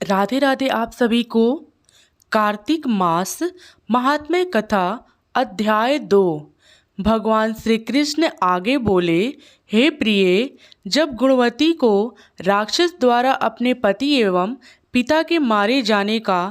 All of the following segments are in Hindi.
राधे राधे आप सभी को। कार्तिक मास महात्म्य कथा अध्याय 2। भगवान श्री कृष्ण आगे बोले, हे प्रिय, जब गुणवती को राक्षस द्वारा अपने पति एवं पिता के मारे जाने का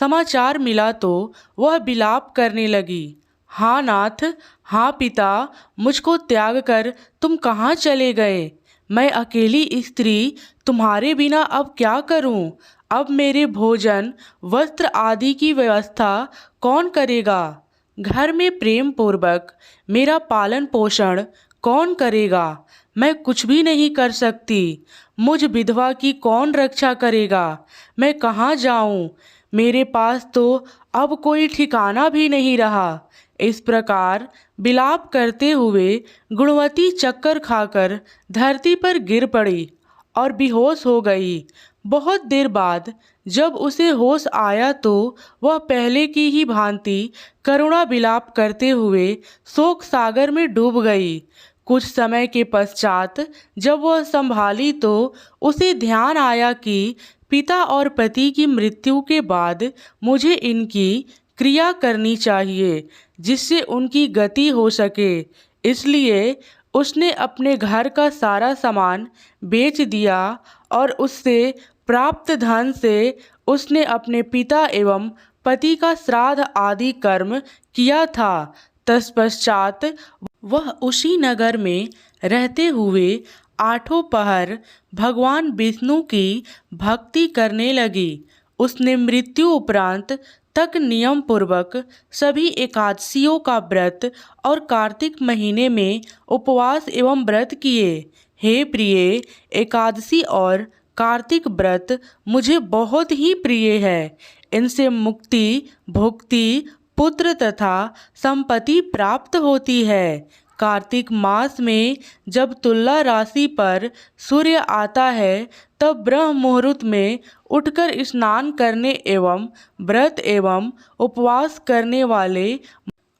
समाचार मिला तो वह विलाप करने लगी। हाँ नाथ, हाँ पिता, मुझको त्याग कर तुम कहाँ चले गए? मैं अकेली स्त्री तुम्हारे बिना अब क्या करूं? अब मेरे भोजन वस्त्र आदि की व्यवस्था कौन करेगा? घर में प्रेम पूर्वक मेरा पालन पोषण कौन करेगा? मैं कुछ भी नहीं कर सकती। मुझ विधवा की कौन रक्षा करेगा? मैं कहाँ जाऊं? मेरे पास तो अब कोई ठिकाना भी नहीं रहा। इस प्रकार विलाप करते हुए गुणवती चक्कर खाकर धरती पर गिर पड़ी और बेहोश हो गई। बहुत देर बाद जब उसे होश आया तो वह पहले की ही भांति करुणा विलाप करते हुए शोक सागर में डूब गई। कुछ समय के पश्चात जब वह संभाली तो उसे ध्यान आया कि पिता और पति की मृत्यु के बाद मुझे इनकी क्रिया करनी चाहिए जिससे उनकी गति हो सके। इसलिए उसने अपने घर का सारा सामान बेच दिया और उससे प्राप्त धन से उसने अपने पिता एवं पति का श्राद्ध आदि कर्म किया था। तत्पश्चात वह उसी नगर में रहते हुए आठों पहर भगवान विष्णु की भक्ति करने लगी। उसने मृत्यु उपरांत तक नियम पूर्वक सभी एकादशियों का व्रत और कार्तिक महीने में उपवास एवं व्रत किए। हे प्रिय, एकादशी और कार्तिक व्रत मुझे बहुत ही प्रिय है। इनसे मुक्ति, भुक्ति, पुत्र तथा संपत्ति प्राप्त होती है। कार्तिक मास में जब तुला राशि पर सूर्य आता है तब ब्रह्म मुहूर्त में उठकर स्नान करने एवं व्रत एवं उपवास करने वाले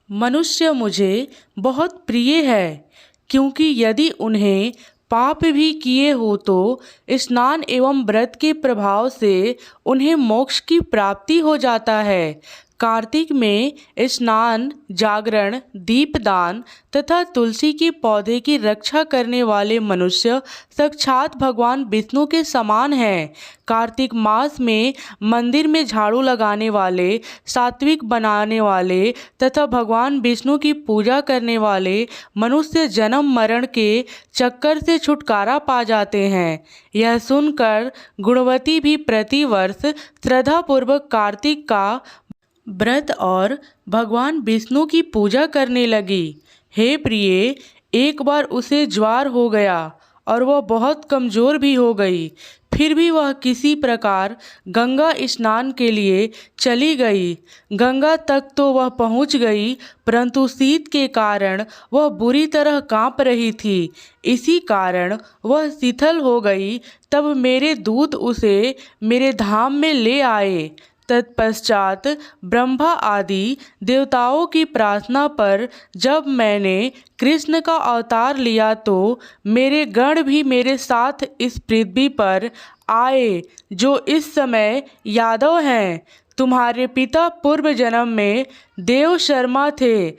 मनुष्य मुझे बहुत प्रिय है, क्योंकि यदि उन्हें पाप भी किए हो तो स्नान एवं व्रत के प्रभाव से उन्हें मोक्ष की प्राप्ति हो जाता है। कार्तिक में स्नान, जागरण, दीपदान तथा तुलसी के पौधे की रक्षा करने वाले मनुष्य साक्षात भगवान विष्णु के समान हैं। कार्तिक मास में मंदिर में झाड़ू लगाने वाले, सात्विक बनाने वाले तथा भगवान विष्णु की पूजा करने वाले मनुष्य जन्म मरण के चक्कर से छुटकारा पा जाते हैं। यह सुनकर गुणवती भी प्रतिवर्ष श्रद्धापूर्वक कार्तिक का व्रत और भगवान विष्णु की पूजा करने लगी। हे प्रिय, एक बार उसे ज्वर हो गया और वह बहुत कमज़ोर भी हो गई। फिर भी वह किसी प्रकार गंगा स्नान के लिए चली गई। गंगा तक तो वह पहुंच गई, परंतु शीत के कारण वह बुरी तरह कांप रही थी। इसी कारण वह शिथिल हो गई। तब मेरे दूत उसे मेरे धाम में ले आए। तत्पश्चात ब्रह्मा आदि देवताओं की प्रार्थना पर जब मैंने कृष्ण का अवतार लिया तो मेरे गण भी मेरे साथ इस पृथ्वी पर आए, जो इस समय यादव हैं। तुम्हारे पिता पूर्व जन्म में देव शर्मा थे,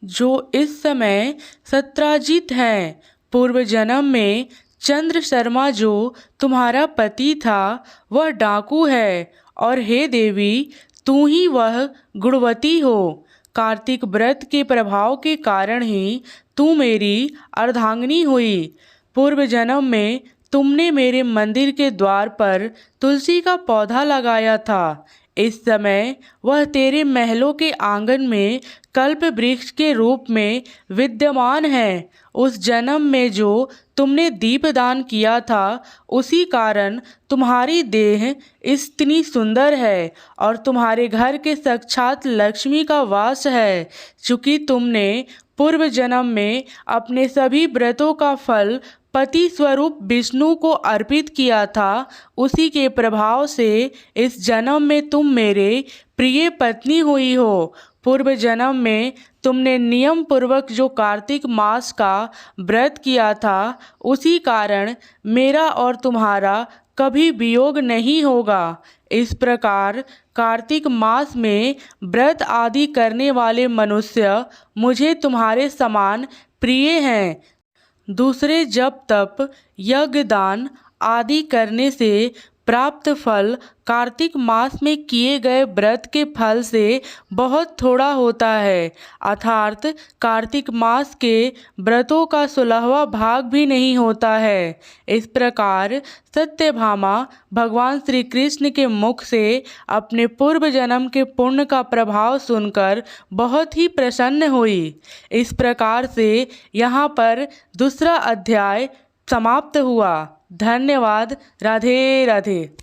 जो इस समय सत्राजित हैं। पूर्व जन्म में चंद्र शर्मा, जो तुम्हारा पति था, वह डाकू है। और हे देवी, तू ही वह गुणवती हो। कार्तिक व्रत के प्रभाव के कारण ही तू मेरी अर्धांगिनी हुई। पूर्व जन्म में तुमने मेरे मंदिर के द्वार पर तुलसी का पौधा लगाया था। इस समय वह तेरे महलों के आंगन में कल्प वृक्ष के रूप में विद्यमान है। उस जन्म में जो तुमने दीपदान किया था, उसी कारण तुम्हारी देह इतनी सुंदर है और तुम्हारे घर के साक्षात लक्ष्मी का वास है। चूँकि तुमने पूर्व जन्म में अपने सभी व्रतों का फल पति स्वरूप विष्णु को अर्पित किया था, उसी के प्रभाव से इस जन्म में तुम मेरे प्रिय पत्नी हुई हो। पूर्व जन्म में तुमने नियम पूर्वक जो कार्तिक मास का व्रत किया था, उसी कारण मेरा और तुम्हारा कभी वियोग नहीं होगा। इस प्रकार कार्तिक मास में व्रत आदि करने वाले मनुष्य मुझे तुम्हारे समान प्रिय हैं। दूसरे जप तप यज्ञ दान आदि करने से प्राप्त फल कार्तिक मास में किए गए व्रत के फल से बहुत थोड़ा होता है, अर्थात कार्तिक मास के व्रतों का 16वां भाग भी नहीं होता है। इस प्रकार सत्यभामा भगवान श्री कृष्ण के मुख से अपने पूर्व जन्म के पुण्य का प्रभाव सुनकर बहुत ही प्रसन्न हुई। इस प्रकार से यहाँ पर दूसरा अध्याय समाप्त हुआ। धन्यवाद। राधे राधे।